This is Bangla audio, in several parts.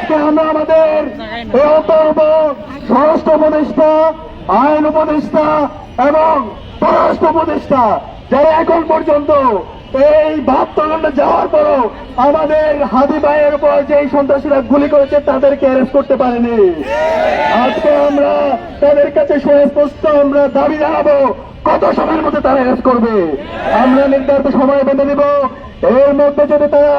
আজকে আমরা আমাদের স্বরাষ্ট্র উপদেষ্টা, আইন উপদেষ্টা এবং পররাষ্ট্র উপদেষ্টা যারা এখন পর্যন্ত এই 72 ঘন্টা যাওয়ার পরও আমাদের হাদি ভাইয়ের উপর যে সন্ত্রাসীরা গুলি করেছে তাদেরকে অ্যারেস্ট করতে পারেনি। আজকে আমরা তাদের কাছে সুস্পষ্ট আমরা দাবি জানাবো কত সময়ের মধ্যে তারা অ্যারেস্ট করবে। আমরা নির্ধারিত সময় বেঁধে দিব। এর মধ্যে যদি তারা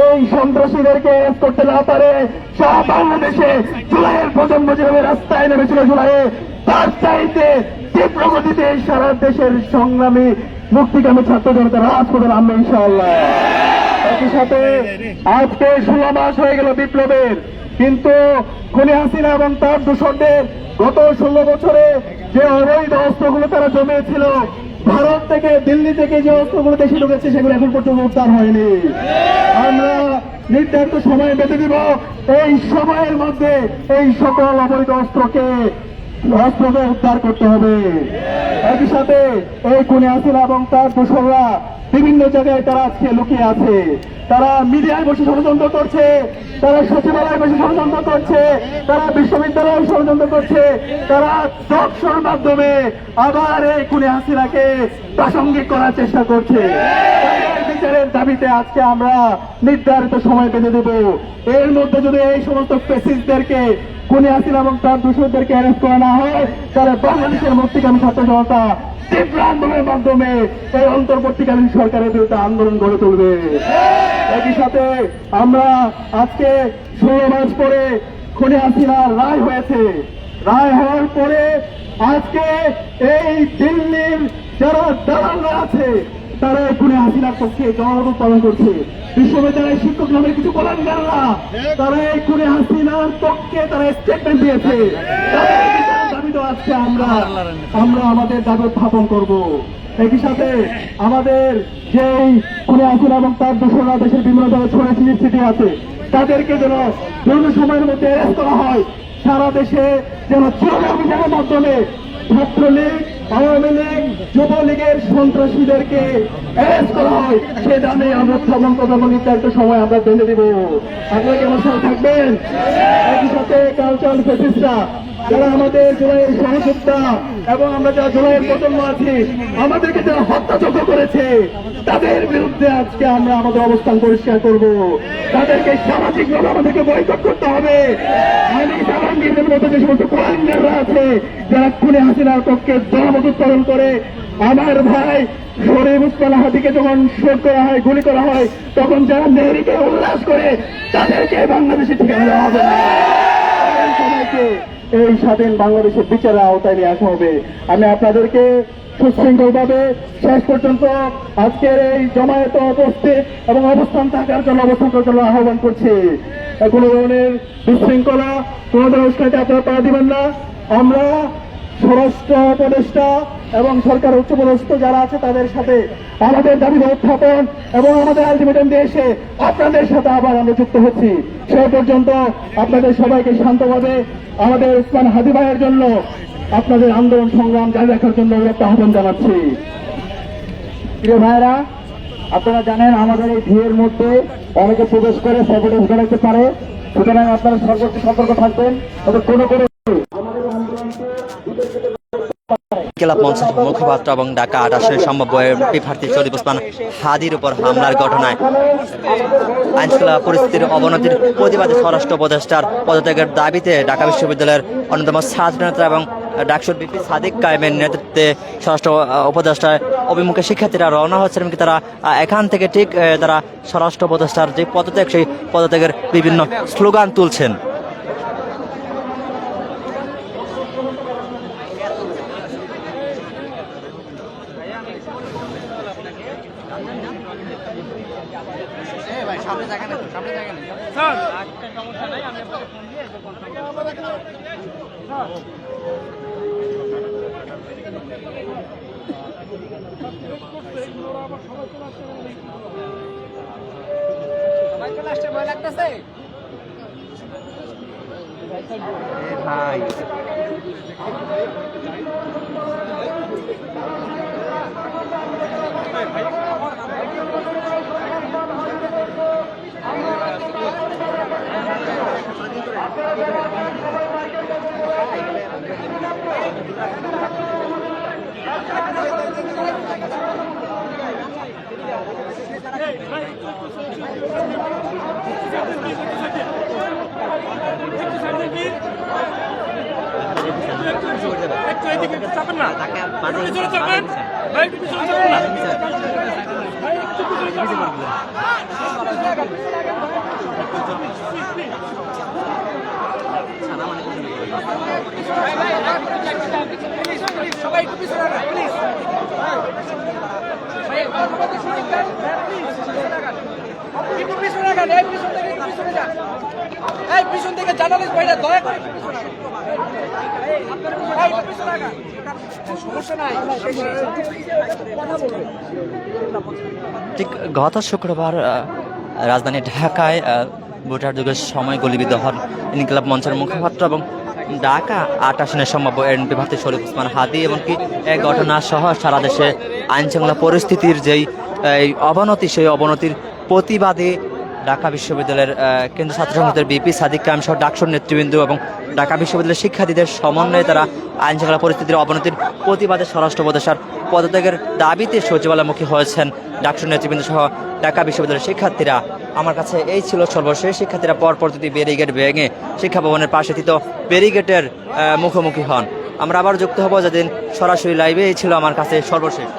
এই সন্ত্রাসীদেরকে অ্যারেস্ট করতে না পারে, সারা বাংলাদেশে জুলাইয়ের প্রজন্ম যেভাবে রাস্তায় নেমেছিল জুলাইয়ে, তার চাইতে তীব্র গতিতে সারা দেশের সংগ্রামী মুক্তিকামী ছাত্র জনতা রাজপথে নামবে ইনশাআল্লাহ। একই সাথে আজকে 16 মাস হয়ে গেল বিপ্লবের, কিন্তু খুনি হাসিনা এবং তার দূষণদের গত 16 বছরে যে অবৈধ অস্ত্রগুলো তারা জমিয়েছিল, ভারত থেকে দিল্লি থেকে যে অস্ত্রগুলো দেশে ঢুকেছে সেগুলো এখন পর্যন্ত উদ্ধার হয়নি। আমরা নির্ধারিত সময় বেঁধে দিব। এই সময়ের মধ্যে এই সকল অবৈধ অস্ত্রকে উদ্ধার করতে হবে। একই সাথে এই খুনি হাসিনা এবং তার দোসররা বিভিন্ন জায়গায় তারা আজকে লুকিয়ে আছে। তারা মিডিয়ায় বসে ষড়যন্ত্র করছে, তারা সচিবালয়ে বসে ষড়যন্ত্র করছে, তারা বিশ্ববিদ্যালয়ে ষড়যন্ত্র করছে, তারা টকশোর মাধ্যমে আবার এই খুনি হাসিনাকে প্রাসঙ্গিক করার চেষ্টা করছে। বিচারের দাবিতে আজকে আমরা নির্ধারিত সময় বেঁধে দেব। এর মধ্যে যদি এই সমস্ত ফ্যাসিস্টদেরকে, খুনি হাসিনা এবং তার দোষরদেরকে অ্যারেস্ট করা না হয়, তাহলে বাংলাদেশের মুক্তিকামী ছাত্র জনতা তীব্র আন্দোলনের মাধ্যমে এই অন্তর্বর্তীকালীন সরকারের বিরুদ্ধে আন্দোলন গড়ে তুলবে। একই সাথে আমরা আজকে 16 মাস পরে খুনি হাসিনার রায় হয়েছে। রায় হওয়ার পরে আজকে এই দিল্লির যারা দালালরা আছে তারা খুনি হাসিনার পক্ষে জনমত পালন করছে। বিশ্ববিদ্যালয়ের শিক্ষক নামের কিছু কলাঙ্গাররা তারা এই খুনি হাসিনার পক্ষে তারা স্টেটমেন্ট দিয়েছে। দাবি তো আজকে আমরা আমাদের দাবি উত্থাপন করব। একই সাথে আমাদের যেই খুনি হাসিনা এবং তার দোসররা দেশের বিভিন্ন জায়গায় ছড়িয়ে ছিটিয়ে আছে তাদেরকে যেন দ্রুত সময়ের মধ্যে অ্যারেস্ট করা হয়। সারা দেশে যেন চূড়ান্ত অভিযানের মাধ্যমে ছাত্রলীগ, আওয়ামী লীগ, যুবলীগের সন্ত্রাসীদেরকে অ্যারেস্ট করা হয়, সে দামে আমরা উত্থাপন করবো। নির্ধারিত সময় আমরা বেঁধে দিব। আপনারা কি আমার সাথে থাকবেন? একই সাথে কালচারাল ফেসিস্টরা যারা আমাদের জুলাইয়ের সহযোদ্ধা এবং আমরা যারা জুলাইয়ের প্রজন্ম আছি, আমাদেরকে যারা হত্যাযজ্ঞ করেছে তাদের বিরুদ্ধে আজকে আমরা আমাদের অবস্থান পরিষ্কার করব। তাদেরকে সামাজিকভাবে আমাদেরকে বয়কট করতে হবে। আমি জাহাঙ্গীরের মতো যে সমস্ত কোয়াঙ্গাররা আছে যারা খুনি হাসিনার পক্ষে জনমত উত্তোলন করে, আমার ভাই শরীফ উসমান হাদিকে যখন শোধ করা হয়, গুলি করা হয়, তখন যারা মেহরিকে উল্লাস করে তাদেরকে বাংলাদেশে ঠিকানা দেওয়া হবে না। সবাইকে এই স্বাধীন বাংলাদেশের বিচারের আওতায় নিয়ে আসা হবে। আমি আপনাদেরকে সুশৃঙ্খলভাবে শেষ পর্যন্ত আজকের এই জমায়েত উপস্থিত এবং অবস্থান থাকার জন্য আহ্বান করছি। কোনো ধরনের বিশৃঙ্খলা, কোনো ধরনের উস্কানিতে আপনারা পা দিবেন না। আমরা স্বরাষ্ট্র উপদেষ্টা এবং সরকার উচ্চপদস্থ যারা আছে তাদের সাথে আমাদের দাবি উত্থাপন এবং আমাদের আলটিমেটাম দিয়ে এসে আপনাদের সাথে আবার আমরা যুক্ত হচ্ছি। সে পর্যন্ত আপনাদের সবাইকে শান্তভাবে আমাদের উসমান হাদি ভাইয়ের জন্য আপনাদের আন্দোলন সংগ্রাম জারি রাখার জন্য একটা আহ্বান জানাচ্ছি। প্রিয় ভাইরা, আপনারা জানেন আমাদের এই ভিড়ের মধ্যে অনেকে প্রবেশ করে সাইবোটেজ ঘটাতে পারে, সুতরাং আপনারা সর্বোচ্চ সতর্ক থাকবেন। তবে কোনো ক্লাব মঞ্চের মুখপাত্র এবং ঢাকা ৮ সম্ভাব্য এমপি প্রার্থী শরীফ ওসমান হাদির উপর হামলার ঘটনায় আইনশৃঙ্খলা পরিস্থিতির অবনতির প্রতিবাদে স্বরাষ্ট্র উপদেষ্টার পদত্যাগের দাবিতে ঢাকা বিশ্ববিদ্যালয়ের অন্যতম ছাত্র নেতা এবং ডাকসুর বিপি সাদিক কায়েমের নেতৃত্বে স্বরাষ্ট্র উপদেষ্টার অভিমুখে শিক্ষার্থীরা রওনা হচ্ছেন। এবং তারা এখান থেকে ঠিক তারা স্বরাষ্ট্র উপদেষ্টার যে পদত্যাগ, সেই পদত্যাগের বিভিন্ন স্লোগান তুলছেন। ভাই সবাই একটু পিছনে রাখেন, প্লিজ। একটু পিছনে রাখেন, এই পিছন থেকে একটু পিছনে যান। এই পিছন থেকে জানালিস ভাইরা দয়া করে একটু পিছনে রাখেন। এই একটু পিছনে রাখেন। সমস্যা নাই, কথা বলবেন। ঠিক গত শুক্রবার রাজধানী ঢাকায় ভোটার যুগের সময় গুলিবিদ্ধ হন ইনকিলাব মঞ্চের মুখপাত্র এবং ঢাকা ৮ আসনের সম্ভাব্য এমপি প্রার্থী শরীফ ওসমান হাদী, এমনকি এই ঘটনা সহ সারা দেশে আইন শৃঙ্খলা পরিস্থিতির যেই এই অবনতি, সেই অবনতির প্রতিবাদে ঢাকা বিশ্ববিদ্যালয়ের কেন্দ্রীয় ছাত্র সংসদের বিপি সাদিক কায়েম সহ ডাকসুর নেতৃবৃন্দ এবং ঢাকা বিশ্ববিদ্যালয়ের শিক্ষার্থীদের সমন্বয়ে তারা আইন শৃঙ্খলা পরিস্থিতির অবনতির প্রতিবাদে স্বরাষ্ট্র উপদেষ্টার পদত্যাগের দাবিতে সচিবালয়মুখী হয়েছেন ডাকসুর নেতৃবৃন্দ সহ ঢাকা বিশ্ববিদ্যালয়ের শিক্ষার্থীরা। আমার কাছে এই ছিল সর্বশেষ। শিক্ষার্থীরা পরপর দুটি ব্যারিকেড ভেঙে শিক্ষা ভবনের পাশে স্থিত ব্যারিকেডের মুখোমুখি হন। আমরা আবার যুক্ত হব যেদিন সরাসরি লাইভে। এই ছিল আমার কাছে সর্বশেষ।